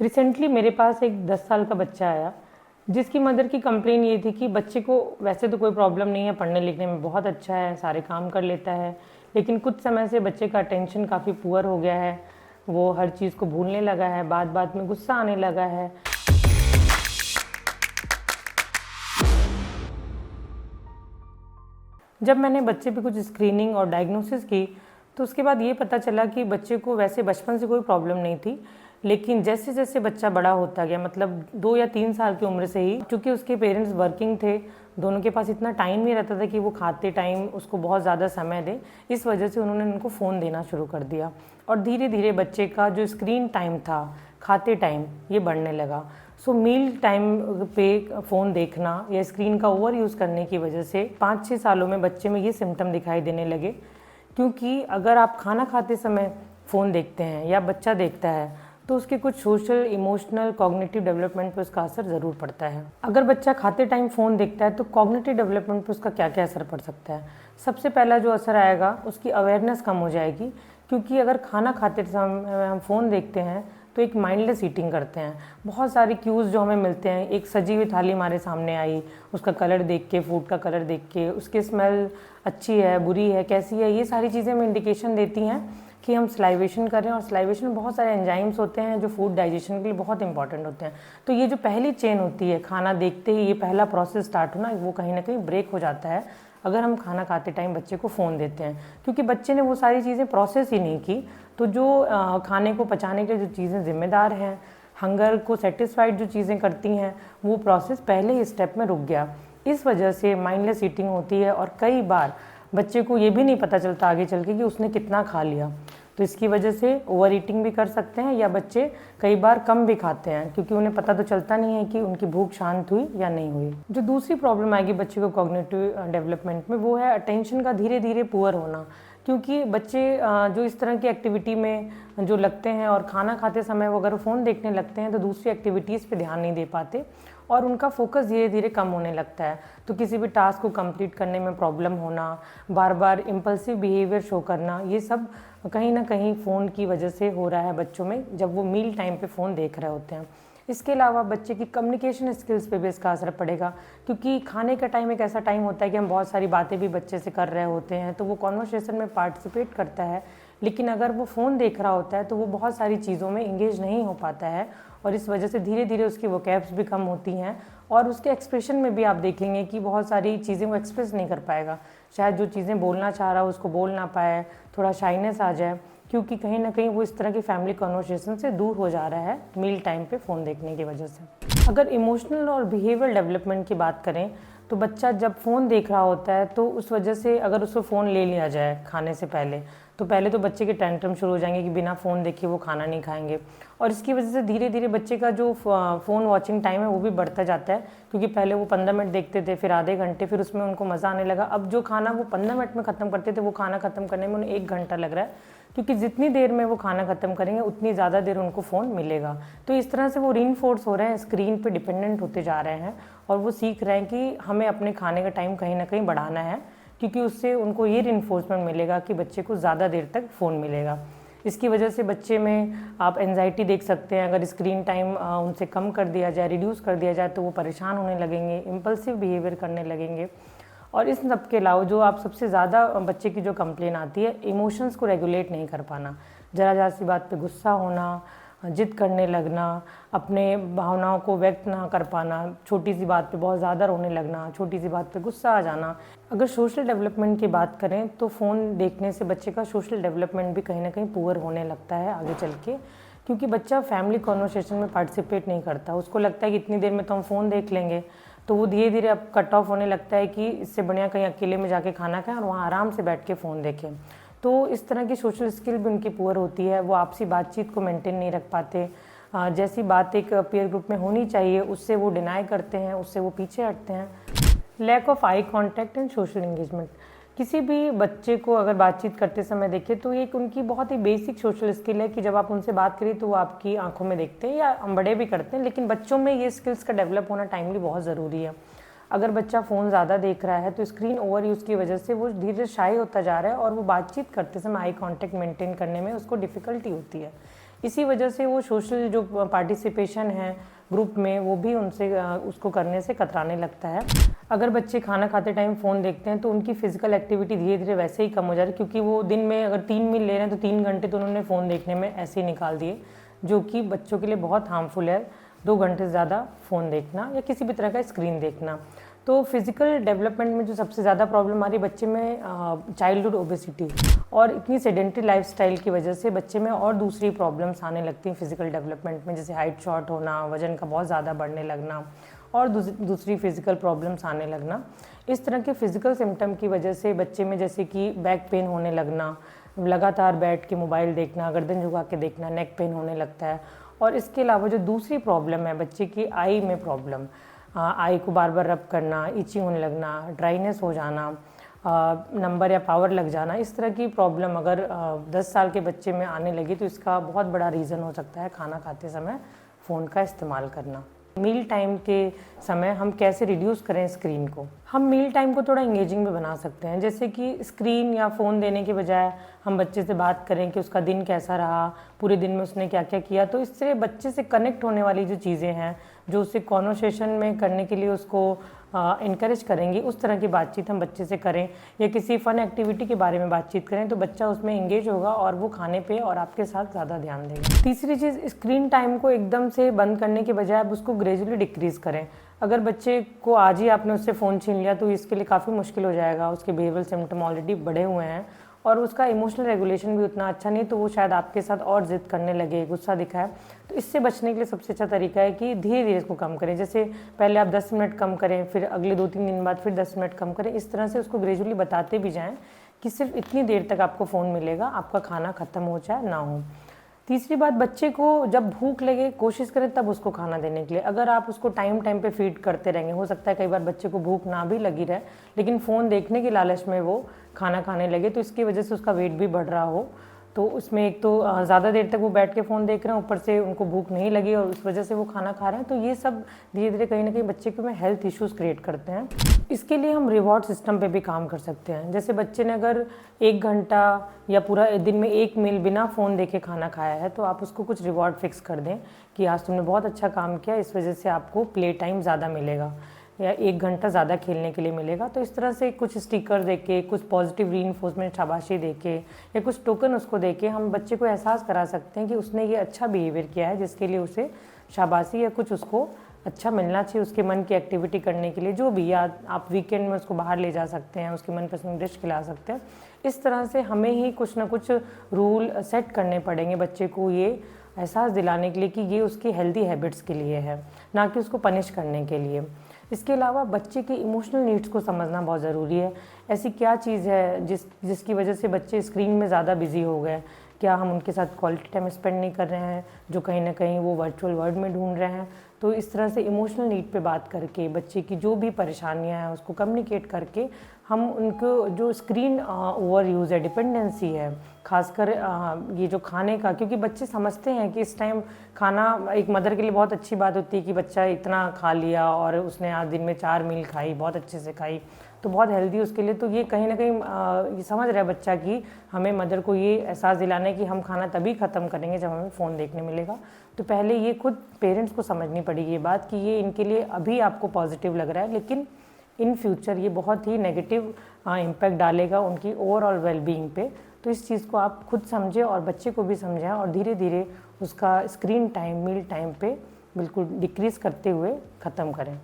Recently मेरे पास एक 10 साल का बच्चा आया, जिसकी मदर की कंप्लेन ये थी कि बच्चे को वैसे तो कोई प्रॉब्लम नहीं है, पढ़ने लिखने में बहुत अच्छा है, सारे काम कर लेता है, लेकिन कुछ समय से बच्चे का अटेंशन काफ़ी पुअर हो गया है। वो हर चीज़ को भूलने लगा है, बात बात में गुस्सा आने लगा है। जब मैंने बच्चे पे कुछ स्क्रीनिंग और डायग्नोसिस की, तो उसके बाद ये पता चला कि बच्चे को वैसे बचपन से कोई प्रॉब्लम नहीं थी, लेकिन जैसे जैसे बच्चा बड़ा होता गया, मतलब 2 या 3 साल की उम्र से ही, चूँकि उसके पेरेंट्स वर्किंग थे, दोनों के पास इतना टाइम नहीं रहता था कि वो खाते टाइम उसको बहुत ज़्यादा समय दें। इस वजह से उन्होंने उनको फ़ोन देना शुरू कर दिया और धीरे धीरे बच्चे का जो स्क्रीन टाइम था खाते टाइम, ये बढ़ने लगा। सो मील टाइम पे फ़ोन देखना या स्क्रीन का ओवर यूज़ करने की वजह से 5-6 सालों में बच्चे में ये सिम्टम दिखाई देने लगे। क्योंकि अगर आप खाना खाते समय फ़ोन देखते हैं या बच्चा देखता है, तो उसके कुछ सोशल, इमोशनल, कॉग्निटिव डेवलपमेंट पर उसका असर ज़रूर पड़ता है। अगर बच्चा खाते टाइम फ़ोन देखता है तो कॉग्निटिव डेवलपमेंट पर उसका क्या क्या असर पड़ सकता है? सबसे पहला जो असर आएगा, उसकी अवेयरनेस कम हो जाएगी, क्योंकि अगर खाना खाते समय हम फ़ोन देखते हैं तो एक माइंडलेस ईटिंग करते हैं। बहुत सारे क्यूज़ जो हमें मिलते हैं, एक सजी हुई थाली हमारे सामने आई, उसका कलर देख के, फूड का कलर देख के, उसकी स्मेल अच्छी है, बुरी है, कैसी है, ये सारी चीज़ें हमें इंडिकेशन देती हैं कि हम स्लाइवेशन कर रहे हैं। और स्लाइवेशन में बहुत सारे एंजाइम्स होते हैं जो फूड डाइजेशन के लिए बहुत इंपॉर्टेंट होते हैं। तो ये जो पहली चेन होती है, खाना देखते ही ये पहला प्रोसेस स्टार्ट होना, वो कहीं ना कहीं ब्रेक हो जाता है अगर हम खाना खाते टाइम बच्चे को फ़ोन देते हैं, क्योंकि बच्चे ने वो सारी चीज़ें प्रोसेस ही नहीं की। तो जो खाने को पचाने के जो चीज़ें ज़िम्मेदार हैं, हंगर को सेटिस्फाइड जो चीज़ें करती हैं, वो प्रोसेस पहले ही स्टेप में रुक गया। इस वजह से माइंडलेस ईटिंग होती है और कई बार बच्चे को ये भी नहीं पता चलता आगे चल के कि उसने कितना खा लिया। तो इसकी वजह से ओवर ईटिंग भी कर सकते हैं, या बच्चे कई बार कम भी खाते हैं क्योंकि उन्हें पता तो चलता नहीं है कि उनकी भूख शांत हुई या नहीं हुई। जो दूसरी प्रॉब्लम आएगी बच्चे को कॉग्निटिव डेवलपमेंट में, वो है अटेंशन का धीरे धीरे पुअर होना। क्योंकि बच्चे जो इस तरह की एक्टिविटी में जो लगते हैं और खाना खाते समय वो अगर फ़ोन देखने लगते हैं तो दूसरी एक्टिविटीज़ पे ध्यान नहीं दे पाते और उनका फोकस धीरे धीरे कम होने लगता है। तो किसी भी टास्क को कंप्लीट करने में प्रॉब्लम होना, बार बार इम्पल्सिव बिहेवियर शो करना, ये सब कहीं ना कहीं फ़ोन की वजह से हो रहा है बच्चों में, जब वो मील टाइम पे फ़ोन देख रहे होते हैं। इसके अलावा बच्चे की कम्युनिकेशन स्किल्स पे भी इसका असर पड़ेगा, क्योंकि खाने का टाइम एक ऐसा टाइम होता है कि हम बहुत सारी बातें भी बच्चे से कर रहे होते हैं, तो वो कॉन्वर्सेशन में पार्टिसिपेट करता है। लेकिन अगर वो फ़ोन देख रहा होता है तो वो बहुत सारी चीज़ों में इंगेज नहीं हो पाता है और इस वजह से धीरे धीरे उसकी वोकैब्स भी कम होती हैं और उसके एक्सप्रेशन में भी आप देखेंगे कि बहुत सारी चीज़ें वो एक्सप्रेस नहीं कर पाएगा। शायद जो चीज़ें बोलना चाह रहा है उसको बोल ना पाए, थोड़ा शाइनेस आ जाए, क्योंकि कहीं ना कहीं वो इस तरह की फैमिली कन्वर्सेशन से दूर हो जा रहा है मील टाइम पे फ़ोन देखने की वजह से। अगर इमोशनल और बिहेवियर डेवलपमेंट की बात करें तो बच्चा जब फ़ोन देख रहा होता है तो उस वजह से अगर उसको फ़ोन ले लिया जाए खाने से पहले, तो पहले तो बच्चे के टेंट्रम शुरू हो जाएंगे कि बिना फ़ोन देखे वो खाना नहीं खाएंगे। और इसकी वजह से धीरे धीरे बच्चे का जो फ़ोन वॉचिंग टाइम है वो भी बढ़ता जाता है, क्योंकि पहले वो 15 मिनट देखते थे, फिर आधे घंटे, फिर उसमें उनको मज़ा आने लगा। अब जो खाना वो 15 मिनट में ख़त्म करते थे, वो खाना ख़त्म करने में उन्हें 1 घंटा लग रहा है, क्योंकि जितनी देर में वो खाना ख़त्म करेंगे उतनी ज़्यादा देर उनको फ़ोन मिलेगा। तो इस तरह से वो रीइंफोर्स हो रहे हैं, स्क्रीन पे डिपेंडेंट होते जा रहे हैं और वो सीख रहे हैं कि हमें अपने खाने का टाइम कहीं ना कहीं बढ़ाना है, क्योंकि उससे उनको ये रीइंफोर्समेंट मिलेगा कि बच्चे को ज़्यादा देर तक फ़ोन मिलेगा। इसकी वजह से बच्चे में आप एंजाइटी देख सकते हैं। अगर स्क्रीन टाइम उनसे कम कर दिया जाए, रिड्यूस कर दिया जाए, तो वो परेशान होने लगेंगे, इम्पल्सिव बिहेवियर करने लगेंगे। और इस सब के अलावा जो आप सबसे ज़्यादा बच्चे की जो कंप्लेन आती है, इमोशंस को रेगुलेट नहीं कर पाना, ज़रा सी बात पे गुस्सा होना, जिद करने लगना, अपने भावनाओं को व्यक्त ना कर पाना, छोटी सी बात पे बहुत ज़्यादा रोने लगना, छोटी सी बात पे गुस्सा आ जाना। अगर सोशल डेवलपमेंट की बात करें तो फ़ोन देखने से बच्चे का सोशल डेवलपमेंट भी कहीं ना कहीं पुअर होने लगता है आगे चल के, क्योंकि बच्चा फैमिली कॉन्वर्सेशन में पार्टिसिपेट नहीं करता। उसको लगता है कि इतनी देर में तो हम फ़ोन देख लेंगे, तो वो धीरे धीरे अब कट ऑफ होने लगता है कि इससे बढ़िया कहीं अकेले में जाके खाना खाएं और वहाँ आराम से बैठ के फ़ोन देखें। तो इस तरह की सोशल स्किल भी उनकी पुअर होती है, वो आपसी बातचीत को मेंटेन नहीं रख पाते। जैसी बात एक पीयर ग्रुप में होनी चाहिए उससे वो डिनाई करते हैं, उससे वो पीछे हटते हैं। Lack of eye contact and social engagement, किसी भी बच्चे को अगर बातचीत करते समय देखें तो एक उनकी बहुत ही बेसिक सोशल स्किल है कि जब आप उनसे बात करिए तो वो आपकी आंखों में देखते हैं, या हम बड़े भी करते हैं, लेकिन बच्चों में ये स्किल्स का डेवलप होना टाइमली बहुत ज़रूरी है। अगर बच्चा फ़ोन ज़्यादा देख रहा है तो स्क्रीन ओवर यूज़ की वजह से वो धीरे धीरे शाई होता जा रहा है और वो बातचीत करते समय आई कांटेक्ट मेंटेन करने में उसको डिफ़िकल्टी होती है। इसी वजह से वो सोशल जो पार्टिसिपेशन है ग्रुप में, वो भी उनसे उसको करने से कतराने लगता है। अगर बच्चे खाना खाते टाइम फ़ोन देखते हैं तो उनकी फ़िज़िकल एक्टिविटी धीरे धीरे वैसे ही कम हो जा रही है, क्योंकि वो दिन में अगर 3 मील ले रहे हैं तो 3 घंटे तो उन्होंने फ़ोन देखने में ऐसे ही निकाल दिए, जो कि बच्चों के लिए बहुत हार्मफुल है। 2 घंटे से ज़्यादा फ़ोन देखना या किसी भी तरह का स्क्रीन देखना। तो फिज़िकल डेवलपमेंट में जो सबसे ज़्यादा प्रॉब्लम आ रही है बच्चे में, चाइल्डहुड ओबेसिटी, और इतनी सेडेंटरी लाइफस्टाइल की वजह से बच्चे में और दूसरी प्रॉब्लम्स आने लगती हैं फिज़िकल डेवलपमेंट में, जैसे हाइट शॉर्ट होना, वजन का बहुत ज़्यादा बढ़ने लगना और दूसरी फिज़िकल प्रॉब्लम्स आने लगना। इस तरह के फिज़िकल सिम्टम की वजह से बच्चे में जैसे कि बैक पेन होने लगना, लगातार बैठ के मोबाइल देखना, गर्दन झुका के देखना, नेक पेन होने लगता है। और इसके अलावा जो दूसरी प्रॉब्लम है बच्चे की आई में प्रॉब्लम, आई को बार बार रब करना, इचिंग होने लगना, ड्राइनेस हो जाना, नंबर या पावर लग जाना, इस तरह की प्रॉब्लम अगर 10 साल के बच्चे में आने लगी तो इसका बहुत बड़ा रीज़न हो सकता है खाना खाते समय फ़ोन का इस्तेमाल करना। मील टाइम के समय हम कैसे रिड्यूस करें स्क्रीन को? हम मील टाइम को थोड़ा इंगेजिंग भी बना सकते हैं, जैसे कि स्क्रीन या फ़ोन देने के बजाय हम बच्चे से बात करें कि उसका दिन कैसा रहा, पूरे दिन में उसने क्या क्या किया। तो इससे बच्चे से कनेक्ट होने वाली जो चीज़ें हैं, जो उसे कॉन्वर्सेशन में करने के लिए उसको इनकरेज करेंगी, उस तरह की बातचीत हम बच्चे से करें, या किसी फ़न एक्टिविटी के बारे में बातचीत करें तो बच्चा उसमें इंगेज होगा और वो खाने पे और आपके साथ ज़्यादा ध्यान देगा। तीसरी चीज़, स्क्रीन टाइम को एकदम से बंद करने के बजाय आप उसको ग्रेजुअली डिक्रीज़ करें। अगर बच्चे को आज ही आपने उससे फ़ोन छीन लिया तो इसके लिए काफ़ी मुश्किल हो जाएगा, उसके बिहेवियर सिम्टम ऑलरेडी बढ़े हुए हैं और उसका इमोशनल रेगुलेशन भी उतना अच्छा नहीं, तो वो शायद आपके साथ और ज़िद करने लगे, गुस्सा दिखाए। तो इससे बचने के लिए सबसे अच्छा तरीका है कि धीरे धीरे इसको कम करें। जैसे पहले आप 10 मिनट कम करें, फिर अगले 2-3 दिन बाद फिर 10 मिनट कम करें। इस तरह से उसको ग्रेजुअली बताते भी जाएँ कि सिर्फ इतनी देर तक आपको फ़ोन मिलेगा, आपका खाना ख़त्म हो चाहे ना हो। तीसरी बात, बच्चे को जब भूख लगे कोशिश करें तब उसको खाना देने के लिए। अगर आप उसको टाइम टाइम पे फीड करते रहेंगे, हो सकता है कई बार बच्चे को भूख ना भी लगी रहे लेकिन फ़ोन देखने की लालच में वो खाना खाने लगे, तो इसकी वजह से उसका वेट भी बढ़ रहा हो। तो उसमें एक तो ज़्यादा देर तक वो बैठ के फ़ोन देख रहे हैं, ऊपर से उनको भूख नहीं लगी और उस वजह से वो खाना खा रहे हैं, तो ये सब धीरे धीरे कहीं ना कहीं बच्चे के में हेल्थ इश्यूज़ क्रिएट करते हैं। इसके लिए हम रिवॉर्ड सिस्टम पे भी काम कर सकते हैं। जैसे बच्चे ने अगर 1 घंटा या पूरा दिन में 1 मील बिना फ़ोन देखे खाना खाया है तो आप उसको कुछ रिवॉर्ड फिक्स कर दें कि आज तुमने बहुत अच्छा काम किया, इस वजह से आपको प्ले टाइम ज़्यादा मिलेगा या 1 घंटा ज़्यादा खेलने के लिए मिलेगा। तो इस तरह से कुछ स्टिकर देके, कुछ पॉजिटिव रीइंफोर्समेंट शाबाशी देके या कुछ टोकन उसको देके हम बच्चे को एहसास करा सकते हैं कि उसने ये अच्छा बिहेवियर किया है, जिसके लिए उसे शाबाशी या कुछ उसको अच्छा मिलना चाहिए उसके मन की एक्टिविटी करने के लिए, जो भी। या आप वीकेंड में उसको बाहर ले जा सकते हैं, उसकी मनपसंद डिश खिला सकते हैं। इस तरह से हमें ही कुछ ना कुछ रूल सेट करने पड़ेंगे बच्चे को ये एहसास दिलाने के लिए कि ये उसकी हेल्दी हैबिट्स के लिए है, ना कि उसको पनिश करने के लिए। इसके अलावा बच्चे के इमोशनल नीड्स को समझना बहुत ज़रूरी है। ऐसी क्या चीज़ है जिसकी वजह से बच्चे स्क्रीन में ज़्यादा बिजी हो गए? क्या हम उनके साथ क्वालिटी टाइम स्पेंड नहीं कर रहे हैं, जो कहीं ना कहीं वो वर्चुअल वर्ल्ड में ढूंढ रहे हैं? तो इस तरह से इमोशनल नीड पे बात करके बच्चे की जो भी परेशानियां हैं उसको कम्युनिकेट करके हम उनको जो स्क्रीन ओवर यूज़ है, डिपेंडेंसी है, खासकर ये जो खाने का, क्योंकि बच्चे समझते हैं कि इस टाइम खाना एक मदर के लिए बहुत अच्छी बात होती है कि बच्चा इतना खा लिया और उसने आज दिन में 4 मील खाई, बहुत अच्छे से खाई, तो बहुत हेल्दी उसके लिए। तो ये कहीं ना कहीं ये समझ रहा है बच्चा कि हमें मदर को ये एहसास दिलाना है कि हम खाना तभी ख़त्म करेंगे जब हमें फ़ोन देखने मिलेगा। तो पहले ये खुद पेरेंट्स को समझनी पड़ेगी ये बात कि ये इनके लिए अभी आपको पॉजिटिव लग रहा है, लेकिन इन फ्यूचर ये बहुत ही नेगेटिव इम्पैक्ट डालेगा उनकी ओवरऑल वेलबींग पे। तो इस चीज़ को आप खुद समझें और बच्चे को भी समझाएं और धीरे धीरे उसका स्क्रीन टाइम मील टाइम पे बिल्कुल डिक्रीज़ करते हुए ख़त्म करें।